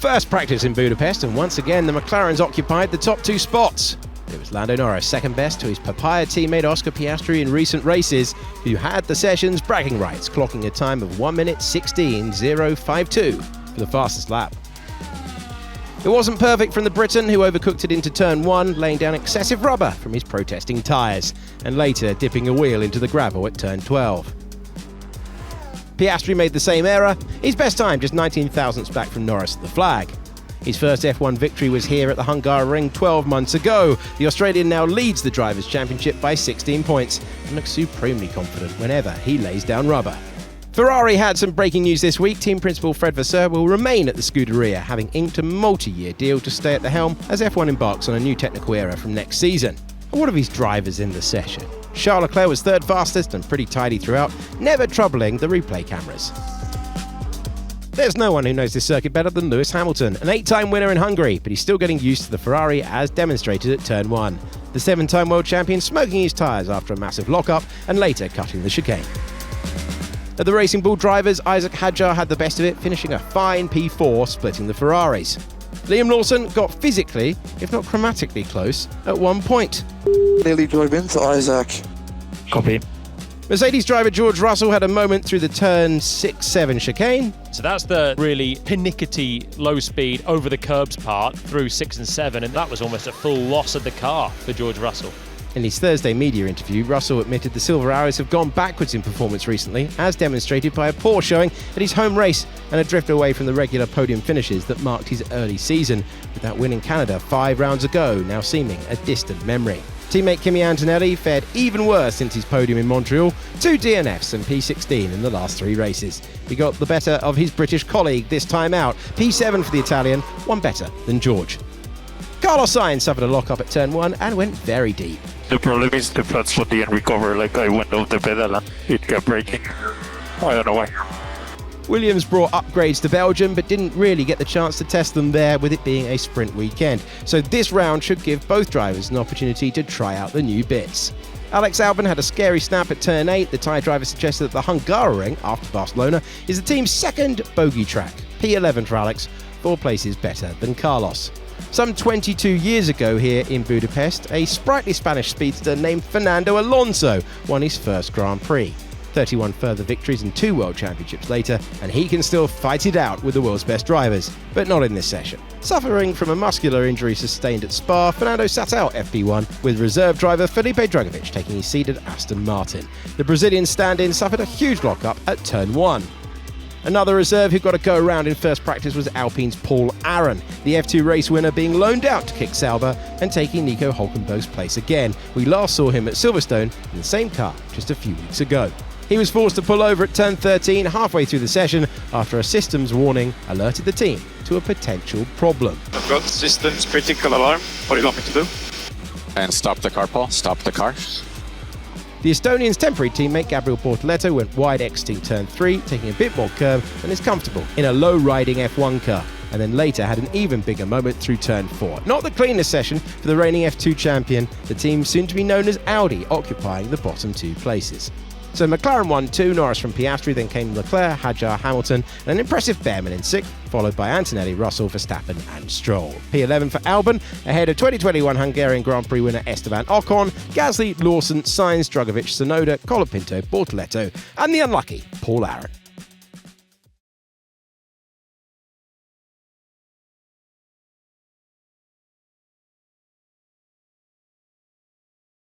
First practice in Budapest, and once again the McLarens occupied the top two spots. It was Lando Norris second best to his Papaya teammate Oscar Piastri in recent races, who had the session's bragging rights, clocking a time of 1 minute 16.052 for the fastest lap. It wasn't perfect from the Briton, who overcooked it into turn 1, laying down excessive rubber from his protesting tyres, and later dipping a wheel into the gravel at turn 12. Piastri made the same error, his best time just 19 thousandths back from Norris at the flag. His first F1 victory was here at the Hungaroring 12 months ago. The Australian now leads the Drivers' Championship by 16 points and looks supremely confident whenever he lays down rubber. Ferrari had some breaking news this week. Team principal Fred Vasseur will remain at the Scuderia, having inked a multi-year deal to stay at the helm as F1 embarks on a new technical era from next season. And what of his drivers in the session? Charles Leclerc was third fastest and pretty tidy throughout, never troubling the replay cameras. There's no one who knows this circuit better than Lewis Hamilton, an 8-time winner in Hungary, but he's still getting used to the Ferrari as demonstrated at turn 1. The 7-time world champion smoking his tyres after a massive lock-up and later cutting the chicane. At the Racing Bull drivers, Isaac Hadjar had the best of it, finishing a fine P4, splitting the Ferraris. Liam Lawson got physically, if not chromatically close, at 1 point. Nearly drove into Isaac. Copy. Mercedes driver George Russell had a moment through the turn 6-7 chicane. So that's the really pinickety low speed over the curbs part through 6 and 7, and that was almost a full loss of the car for George Russell. In his Thursday media interview, Russell admitted the Silver Arrows have gone backwards in performance recently, as demonstrated by a poor showing at his home race and a drift away from the regular podium finishes that marked his early season, with that win in Canada 5 rounds ago now seeming a distant memory. Teammate Kimi Antonelli fared even worse since his podium in Montreal, 2 DNFs and P16 in the last 3 races. He got the better of his British colleague this time out, P7 for the Italian, one better than George. Carlos Sainz suffered a lock-up at turn 1 and went very deep. The problem is the platform didn't recover, like I went off the pedal and it kept breaking. I don't know why. Williams brought upgrades to Belgium but didn't really get the chance to test them there, with it being a sprint weekend. So this round should give both drivers an opportunity to try out the new bits. Alex Albon had a scary snap at turn 8. The Thai driver suggested that the Hungaroring, after Barcelona, is the team's second bogey track. P11 for Alex, 4 places better than Carlos. Some 22 years ago here in Budapest, a sprightly Spanish speedster named Fernando Alonso won his first Grand Prix. 31 further victories and 2 World Championships later, and he can still fight it out with the world's best drivers, but not in this session. Suffering from a muscular injury sustained at Spa, Fernando sat out FP1, with reserve driver Felipe Drugovich taking his seat at Aston Martin. The Brazilian stand-in suffered a huge lock-up at turn 1. Another reserve who got a go around in first practice was Alpine's Paul Aron, the F2 race winner being loaned out to kick Sauber and taking Nico Hülkenberg's place again. We last saw him at Silverstone in the same car just a few weeks ago. He was forced to pull over at turn 13 halfway through the session after a systems warning alerted the team to a potential problem. I've got systems critical alarm. What do you want me to do? And stop the car, Paul. Stop the car. The Estonian's temporary teammate Gabriel Portoletto went wide exiting turn 3, taking a bit more curve and is comfortable in a low-riding F1 car, and then later had an even bigger moment through turn 4. Not the cleanest session for the reigning F2 champion, the team soon to be known as Audi occupying the bottom 2 places. So McLaren won 2, Norris from Piastri, then came Leclerc, Hadjar, Hamilton, and an impressive Behrman in 6th, followed by Antonelli, Russell, Verstappen and Stroll. P11 for Albon, ahead of 2021 Hungarian Grand Prix winner Esteban Ocon, Gasly, Lawson, Sainz, Drugovich, Tsunoda, Colapinto, Bortoletto, and the unlucky Paul Aron.